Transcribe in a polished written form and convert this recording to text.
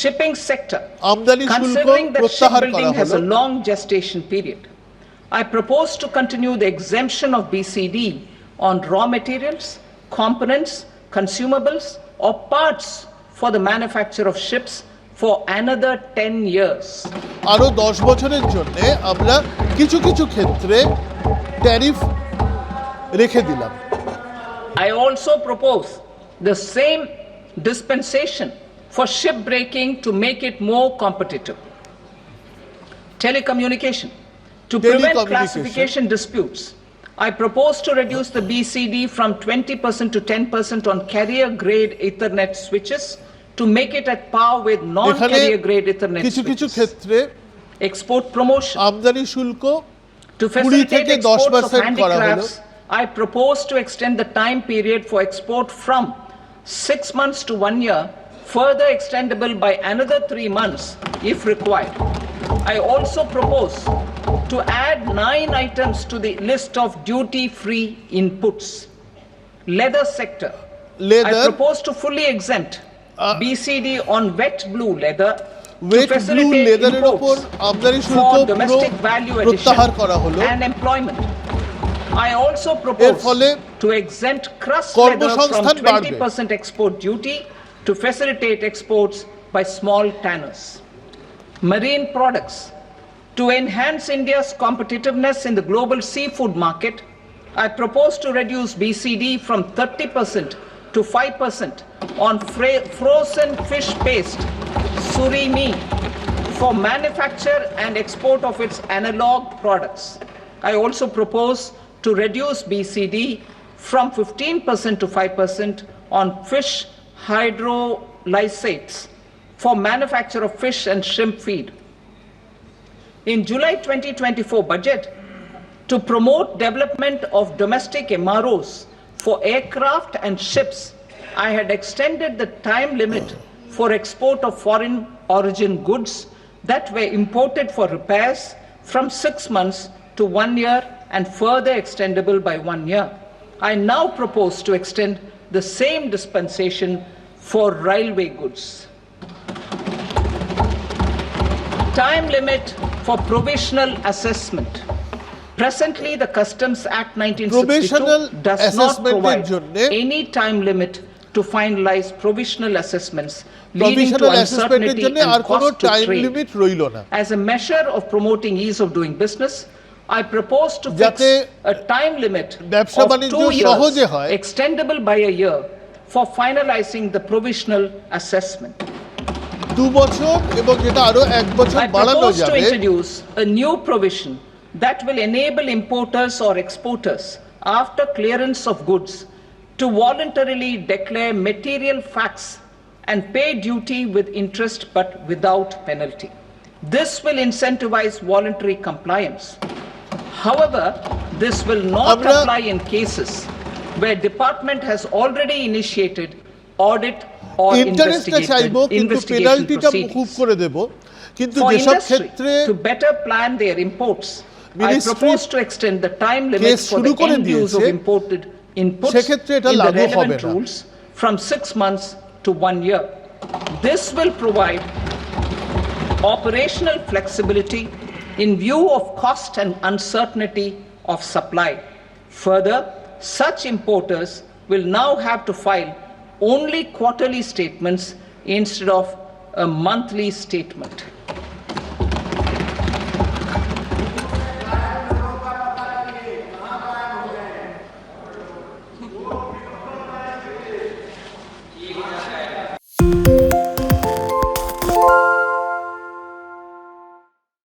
shipping sector, আমদানি শুল্ক considering that প্রত্যাহার করা shipbuilding has a হলো long gestation period, I propose to continue the exemption of BCD on raw materials, components, consumables, or parts for the manufacture of ships for another 10 years. আরো 10 বছরের জন্য আমরা কিছু কিছু ক্ষেত্রে ট্যারিফ রেখে দিলাম। I also propose the same dispensation for shipbreaking to make it more competitive. Telecommunication. To prevent classification disputes, I propose to reduce the BCD from 20% to 10% on carrier-grade Ethernet switches to make it at par with non-carrier-grade Ethernet switches. Export promotion. আমদানি শুল্ক To facilitate exports of handicrafts, I propose to extend the time period for export from 6 months to 1 year, further extendable by another 3 months if required. I also propose to add 9 items to the list of duty-free inputs. Leather sector. I propose to fully exempt BCD on wet blue leather to facilitate imports for domestic value addition and employment. I also propose to exempt crust leather from 20% export duty to facilitate exports by small tanners. Marine products. To enhance India's competitiveness in the global seafood market, I propose to reduce BCD from 30% to 5% on frozen fish paste, surimi, for manufacture and export of its analog products. I also propose to reduce BCD from 15% to 5% on fish hydrolysates for manufacture of fish and shrimp feed. In July 2024 budget, to promote development of domestic MROs for aircraft and ships, I had extended the time limit for export of foreign origin goods that were imported for repairs from 6 months to 1 year and further extendable by 1 year. I now propose to extend the same dispensation for railway goods. Time limit for provisional assessment. Presently, the Customs Act 1962 does not provide any time limit to finalize provisional assessments, leading to uncertainty and cost to trade. As a measure of promoting ease of doing business, I propose to fix a time limit of 2 years, extendable by a year, for finalizing the provisional assessment. 2 বছর এবং যেটা আরো 1 বছর বাড়ানো যাবে। I propose to introduce a new provision that will enable importers or exporters, after clearance of goods, to voluntarily declare material facts and pay duty with interest but without penalty. This will incentivize voluntary compliance. However, this will not apply in cases where department has already initiated audit or investigation proceedings. For industry to better plan their imports, I propose to extend the time limit for the end use of imported inputs in the relevant rules from 6 months to 1 year. This will provide operational flexibility in view of cost and uncertainty of supply. Further, such importers will now have to file only quarterly statements instead of a monthly statement.